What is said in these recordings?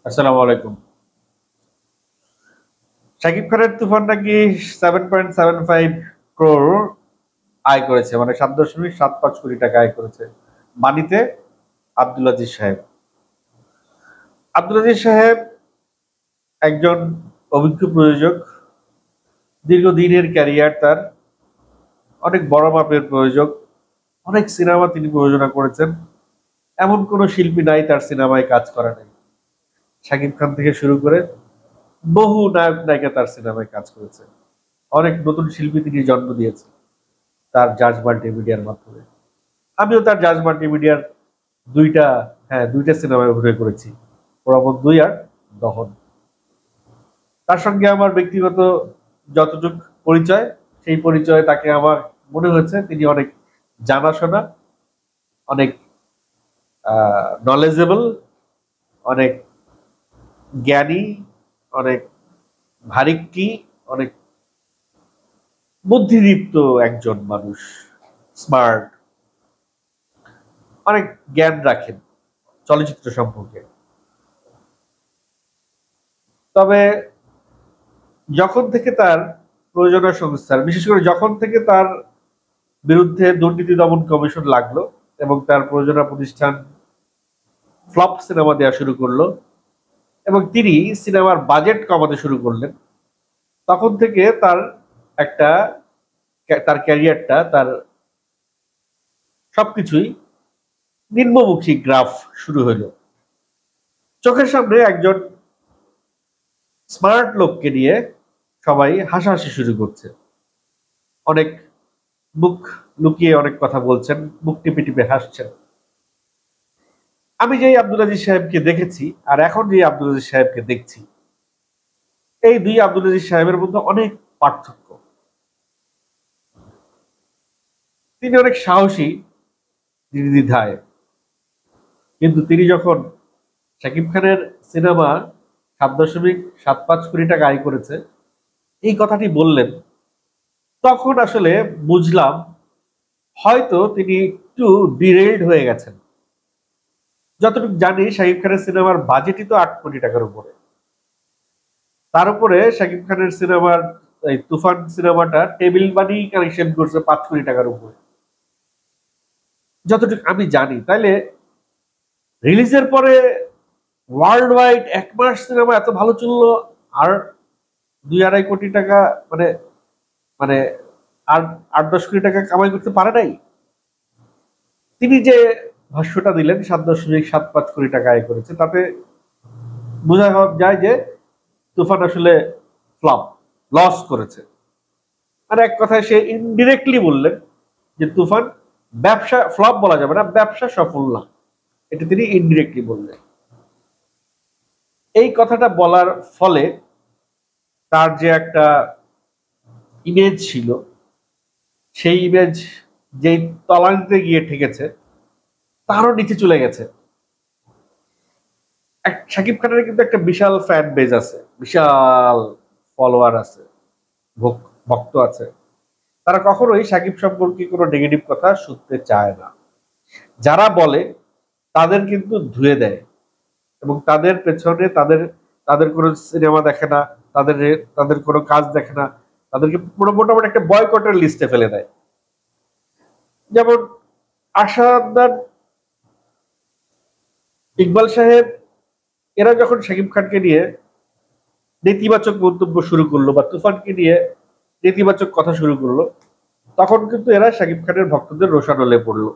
আসসালামু আলাইকুম। শাকিব খানের তুফান নাকি 7.75 crore আয় করেছে, মানে 7.75 কোটি টাকা আয় করেছে। মানিতে আব্দুল আজিজ সাহেব। আব্দুল আজিজ সাহেব একজন অভিজ্ঞ প্রযোজক। দীর্ঘদিনের ক্যারিয়ার তার, অনেক বড় মাপের প্রযোজক। অনেক সিনেমা তিনি প্রযোজনা করেছেন। এমন কোনো শিল্পী নাই তার সিনেমায় কাজ করে নাই। শাকিব খান থেকে শুরু করে বহু নায়ক নায়িকা তার সিনেমায় কাজ করেছে। অনেক নতুন শিল্পী তিনি জন্ম দিয়েছেন তার জাজ মাল্টিমিডিয়ার মাধ্যমে। আমিও তার জাজ মাল্টিমিডিয়ার দুইটা দুইটা সিনেমায় অভিনয় করেছি, প্রবণ 2 আর দহন। তার সঙ্গে আমার ব্যক্তিগত যতটুক পরিচয়, সেই পরিচয়ে তাকে আমার মনে হয়েছে তিনি অনেক জানাশোনা, অনেক নলেজেবল, অনেক জ্ঞানী, অনেক ভারিক্কি, অনেক বুদ্ধিদীপ্ত একজন মানুষ। স্মার্ট, অনেক জ্ঞান রাখেন চলচ্চিত্র সম্পর্কে। তবে যখন থেকে তার প্রযোজনা সংস্থার, বিশেষ করে যখন থেকে তার বিরুদ্ধে দুর্নীতি দমন কমিশন লাগলো এবং তার প্রযোজনা প্রতিষ্ঠান ফ্লপ সিনেমা দেওয়া শুরু করলো এবং তিনি সিনেমার বাজেট কমাতে শুরু করলেন, তখন থেকে তার একটা তার ক্যারিয়ারটা, তার সবকিছুই নিম্নমুখী গ্রাফ শুরু হলো। চোখের সামনে একজন স্মার্ট লোককে নিয়ে সবাই হাসাহাসি শুরু করছে। অনেক মুখ লুকিয়ে অনেক কথা বলছেন, মুখ টিপে টিপে হাসছেন। আমি যেই আব্দুল আজিজ সাহেবকে দেখেছি আর এখন যে আব্দুল আজিজ সাহেবকে দেখছি, এই দুই আব্দুল আজিজ সাহেবের মধ্যে অনেক পার্থক্য। তিনি অনেক সাহসী, নির্দ্বিধায়, কিন্তু তিনি যখন শাকিব খানের সিনেমা 7.75 কোটি টাকা আয় করেছে এই কথাটি বললেন, তখন আসলে বুঝলাম হয়তো তিনি একটু ডিরেইলড হয়ে গেছেন। যতটুকু জানি শাকিব খানের সিনেমার বাজেটই তো 8 কোটি টাকার উপরে। তার উপরে শাকিব খানের সিনেমার এই তুফান সিনেমাটা টেবিল মানি কালেকশন করছে 5 কোটি টাকার উপরে, যতটুকু আমি জানি। তাইলে রিলিজের পরে ওয়ার্ল্ড ওয়াইড 1 মাস সিনেমা এত ভালো চললো, আর 2-2.5 কোটি টাকা, মানে মানে আর 8-10 কোটি টাকা কামাই করতে পারে নাই। তিনি যে ভাষ্যটা দিলেন 7.75 কোটি টাকা আয় করেছে, তাতে বোঝা যায় যে তুফান আসলে ফ্লপ, লস করেছে। আর এক কথায় সে ইনডিরেক্টলি বললেন যে তুফান ব্যবসা ফ্লপ বলা যাবে না, ব্যবসা সফল না, এটা তিনি ইনডিরেক্টলি বললেন। এই কথাটা বলার ফলে তার যে একটা ইমেজ ছিল, সেই ইমেজ যেই তলানিতে গিয়ে ঠেকেছে তারও নিচে চলে গেছে। শাকিব খানের কিন্তু একটা বিশাল ফ্যান বেজ আছে, বিশাল ফলোয়ার আছে, ভক্ত আছে। তারা কখনোই শাকিব সম্পর্কে কোনো নেগেটিভ কথা শুনতে চায় না। যারা বলে তাদের কিন্তু ধুয়ে দেয় এবং তাদের পেছনে তাদের তাদের কোনো সিনেমা দেখে না, তাদের তাদের কোনো কাজ দেখে না, তাদেরকে পুরো মোটামুটি একটা বয়কটের লিস্টে ফেলে দেয়। যেমন আশা আবদার, ইকবাল সাহেব, এরা যখন শাকিব খানকে নিয়ে নেতিবাচক মন্তব্য শুরু করলো বা তুফানকে নিয়ে নেতিবাচক কথা শুরু করলো, তখন কিন্তু এরা শাকিব খানের ভক্তদের রোষানলে পড়লো।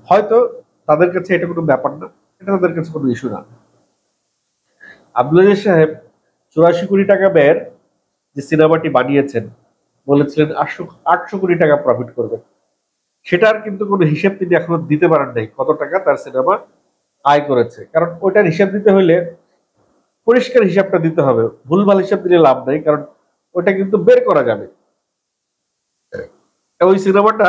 হয়তো তাদের কাছে এটা কোনো ব্যাপার না, এটা তাদের কাছে কোনো ইস্যু না। আব্দুল আজিজ সাহেব 84 কোটি টাকা ব্যয়ের যে সিনেমাটি বানিয়েছেন, বলেছিলেন 800 কোটি টাকা প্রফিট করবেন। সেটার কিন্তু কোনো হিসেব তিনি এখনো দিতে পারেন নাই, কত টাকা তার সিনেমা আয় করেছে। কারণ ওইটার হিসাব দিতে হইলে পরিষ্কার হিসাবটা দিতে হবে, ভুলভাল হিসাব দিলে লাভ নেই, কারণ ওটা কিন্তু বের করা যাবে। ওই সিনেমাটা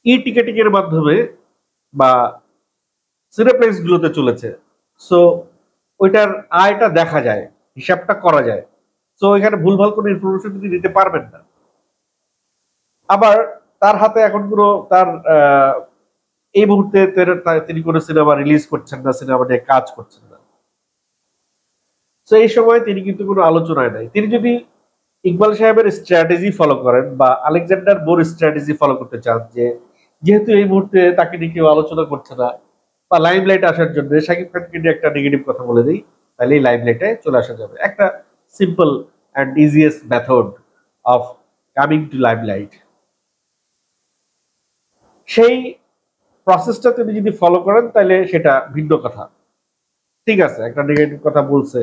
ই টিকেটিং এর মাধ্যমে বা সিনেপ্লেক্স গুলোতে চলেছে। সো ওইটার আয়টা দেখা যায়, হিসাবটা করা যায়। সো এখানে ভুলভাল কোনো ইনফরমেশন তিনি দিতে পারবেন না। আবার তার হাতে এখন পুরো তার এই মুহূর্তে তিনি কোনো সিনেমা রিলিজ করছেন না, সিনেমা নিয়ে কাজ করছেন না। তো এই সময় তিনি কিন্তু কোনো আলোচনায় নাই। তিনি যদি ইকবাল সাহেবের স্ট্র্যাটেজি ফলো করেন বা আলেকজান্ডার বোর স্ট্র্যাটেজি ফলো করতে চান, যে যেহেতু এই মুহূর্তে তাকে নিয়ে কেউ আলোচনা করছে না বা লাইমলাইট আসার জন্য শাকিব খানকে নিয়ে একটা নেগেটিভ কথা বলে দিই, তাহলে এই লাইমলাইটে চলে আসা যাবে। একটা simple and easiest method of coming to limelight. সেই প্রসেসটা তুমি যদি ফলো করেন তাহলে সেটা ভিন্ন কথা। ঠিক আছে, একটা নেগেটিভ কথা বলছে,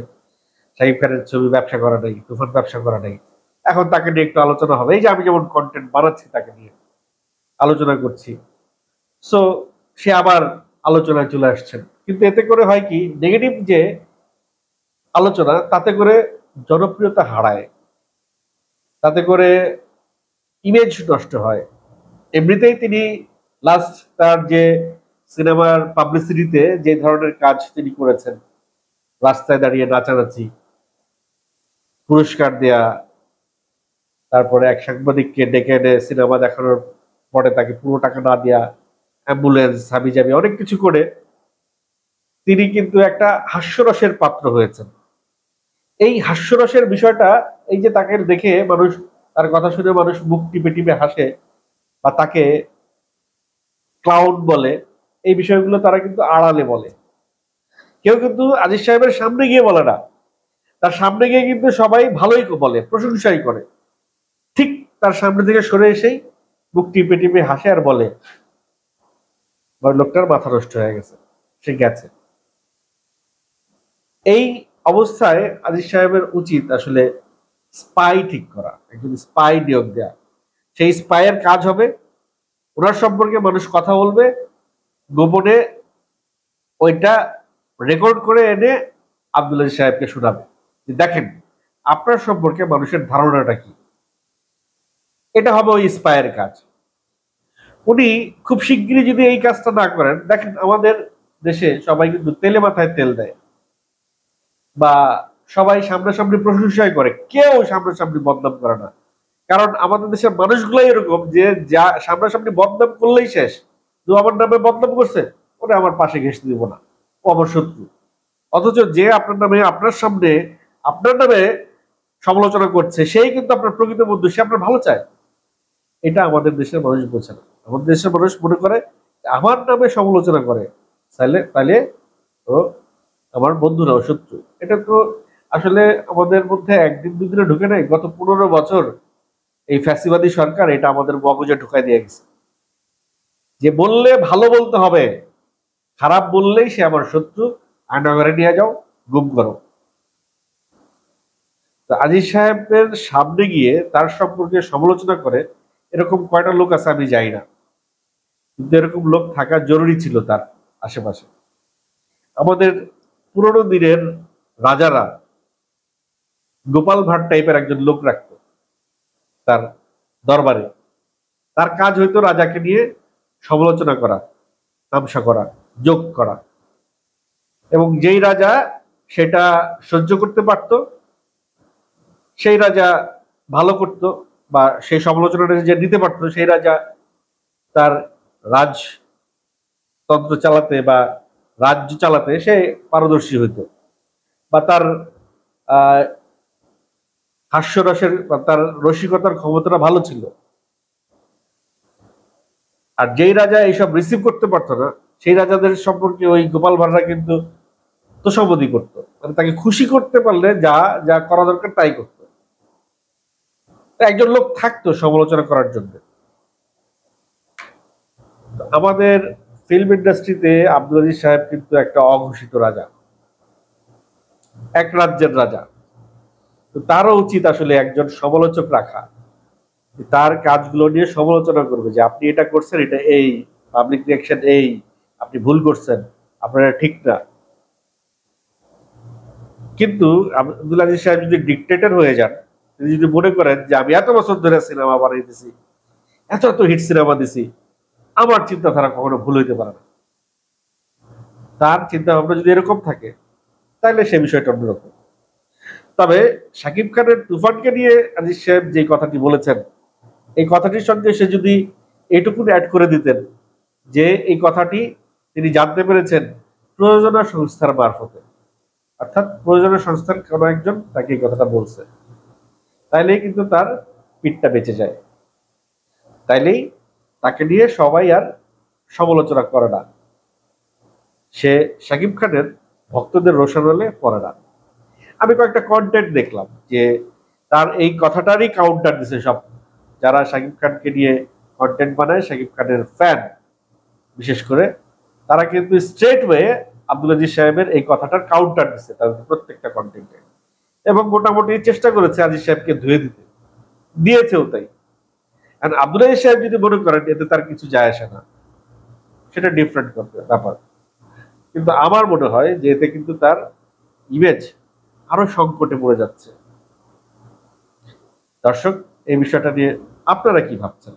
শাকিব খানের ছবি ব্যবসা করা নেই, তুফান ব্যবসা করা নেই, এখন তাকে নিয়ে একটু আলোচনা হবে। এই যে আমি যেমন কন্টেন্ট বানাচ্ছি, তাকে নিয়ে আলোচনা করছি, সো সে আবার আলোচনায় চলে আসছেন। কিন্তু এতে করে হয় কি, নেগেটিভ যে আলোচনা, তাতে করে জনপ্রিয়তা হারায়, তাতে করে ইমেজ নষ্ট হয়। এমনিতেই তিনি লাস্ট তার যে সিনেমার পাবলিসিটিতে যে ধরনের কাজ তিনি করেছেন, রাস্তায় দাঁড়িয়ে নাচানাচি, পুরস্কার দেয়া, তারপরে এক সাংবাদিককে ডেকে এনে সিনেমা দেখানোর পরে তাকে পুরো টাকা না দেয়া, অ্যাম্বুলেন্স হাবিজাবি অনেক কিছু করে তিনি কিন্তু একটা হাস্যরসের পাত্র হয়েছেন। এই হাস্যরসের বিষয়টা, এই যে তাকে দেখে মানুষ, তার কথা শুনে মানুষ মুখ টিপে টিপে হাসে বা তাকে ক্লাউন বলে, এই বিষয়গুলো তারা কিন্তু আড়ালে বলে। কেউ কিন্তু আজিজ সাহেবের সামনে গিয়ে বলে না, তার সামনে গিয়ে কিন্তু সবাই ভালোই বলে, প্রশংসাই করে। ঠিক তার সামনে থেকে সরে এসেই মুখ টিপে টিপে হাসে আর বলে লোকটার মাথা নষ্ট হয়ে গেছে, সে গেছে। এই অবস্থায় আজিজ সাহেবের উচিত আসলে স্পাই ঠিক করা, একজন স্পাই নিয়োগ দেয়া। সেই স্পাইয়ের কাজ হবে, ওনার সম্পর্কে মানুষ কথা বলবে, গোপনে ওইটা রেকর্ড করে এনে আব্দুল আজিজ সাহেবকে শোনাবে যে দেখেন আপনার সম্পর্কে মানুষের ধারণাটা কি। এটা হবে ওই স্পাইয়ের কাজ। উনি খুব শিগগিরই যদি এই কাজটা না করেন, দেখেন আমাদের দেশে সবাই কিন্তু তেলে মাথায় তেল দেয় বা সবাই সামনাসামনি প্রশংসাই করে, কেউ সামনাসামনি বদনাম করে না। কারণ আমাদের দেশের মানুষগুলাই এরকম যে যা সামনাসামনি বদনাম করলেই শেষ। তো আমার নামে বদনাম করছে, ওটা আমার পাশে ঘেঁষতে দিব না, ও আমার শত্রু। অথচ যে আপনার নামে, আপনার সামনে আপনার নামে সমালোচনা করছে, সেই কিন্তু আপনার প্রকৃত বন্ধু, সে আপনার ভালো চায়। এটা আমাদের দেশের মানুষ বোঝে না। আমাদের দেশের মানুষ মনে করে আমার নামে সমালোচনা করে তাহলে তাহলে ও আমার বন্ধু না, শত্রু। এটা তো আসলে আমাদের মধ্যে একদিন দুদিনে ঢুকে নাই, গত 15 বছর এই ফ্যাসিবাদী সরকার এটা আমাদের মগজে ঢুকাই দিয়ে গেছে যে বললে ভালো বলতে হবে, খারাপ বললেই সে আমার শত্রু, আয়নাঘরে নিয়ে যাও, গুম করো। তো আজিজ সাহেবের সামনে গিয়ে তার সম্পর্কে সমালোচনা করে এরকম কয়টা লোক আছে আমি জানি না, কিন্তু এরকম লোক থাকা জরুরি ছিল তার আশেপাশে। আমাদের পুরোনো দিনের রাজারা গোপাল ভাঁড় টাইপের একজন লোক রাখতো তার দরবারে। তার কাজ হইতো রাজাকে নিয়ে সমালোচনা করা, তামসা করা, যোগ করা, এবং যেই রাজা সেটা সহ্য করতে পারত, সেই রাজা ভালো করত, বা সেই সমালোচনাটা যে নিতে পারতো, সেই রাজা তার রাজতন্ত্র চালাতে বা রাজ্য চালাতে সে পারদর্শী হইত, বা তার হাস্যরসের বা তার রসিকতার ক্ষমতাটা ভালো ছিল। আর যেই রাজা এইসব রিসিভ করতে পারতো না, সেই রাজাদের সম্পর্কে ওই গোপাল ভাঁড়রা কিন্তু তোষামোদী করতো, মানে তাকে খুশি করতে পারলে যা যা করা দরকার তাই করতো। একজন লোক থাকতো সমালোচনা করার জন্য। আমাদের ফিল্ম ইন্ডাস্ট্রিতে আব্দুল আজিজ সাহেব কিন্তু একটা অঘোষিত রাজা, এক রাজ্যের রাজা। তো তারও উচিত আসলে একজন সমালোচক রাখা, তার কাজগুলো নিয়ে সমালোচনা করবে যে আপনি এটা করছেন, এটা এই পাবলিক রিয়াকশন এই, আপনি ভুল করছেন, আপনার এটা ঠিক না। কিন্তু আব্দুল আজিজ সাহেব যদি ডিক্টেটর হয়ে যান, তিনি যদি মনে করেন যে আমি এত বছর ধরে সিনেমা বানাইতেছি, এত এত হিট সিনেমা দিছি, আমার চিন্তাধারা কখনো ভুল হইতে পারে না, তার চিন্তা ভাবনা যদি এরকম থাকে, তাহলে সে বিষয়টা অন্যরকম। তবে শাকিব খানের তুফানকে নিয়ে আজিজ সাহেব যে কথাটি বলেছেন, এই কথাটির সঙ্গে সে যদি এটুকু অ্যাড করে দিতেন যে এই কথাটি তিনি জানতে পেরেছেন প্রযোজনা সংস্থার মারফতে, অর্থাৎ প্রযোজনা সংস্থার কোনো একজন তাকে এই কথাটা বলছে, তাইলেই কিন্তু তার পিঠটা বেঁচে যায়। তাইলেই তাকে নিয়ে সবাই আর সমালোচনা করে না, সে শাকিব খানের ভক্তদের রোষানলে পড়ে না। আমি কয়েকটা কন্টেন্ট দেখলাম যে তার এই কথাটারই কাউন্টার দিছে সব যারা শাকিব খানকে নিয়ে কন্টেন্ট বানায়, শাকিব খানের ফ্যান বিশেষ করে, তারা কিন্তু স্ট্রেট ওয়ে আব্দুল আজিজ সাহেবের এই কথাটার কাউন্টার দিচ্ছে তাদের প্রত্যেকটা কন্টেন্টে, এবং মোটামুটি চেষ্টা করেছে আজিজ সাহেবকে ধুয়ে দিতে, দিয়েছেও তাই। আব্দুল আজিজ সাহেব যদি মনে করেন এতে তার কিছু যায় আসে না, সেটা ডিফারেন্ট ব্যাপার, কিন্তু আমার মনে হয় যে এতে কিন্তু তার ইমেজ আরো সংকটে পড়ে যাচ্ছে। দর্শক, এই বিষয়টা নিয়ে আপনারা কি ভাবছেন?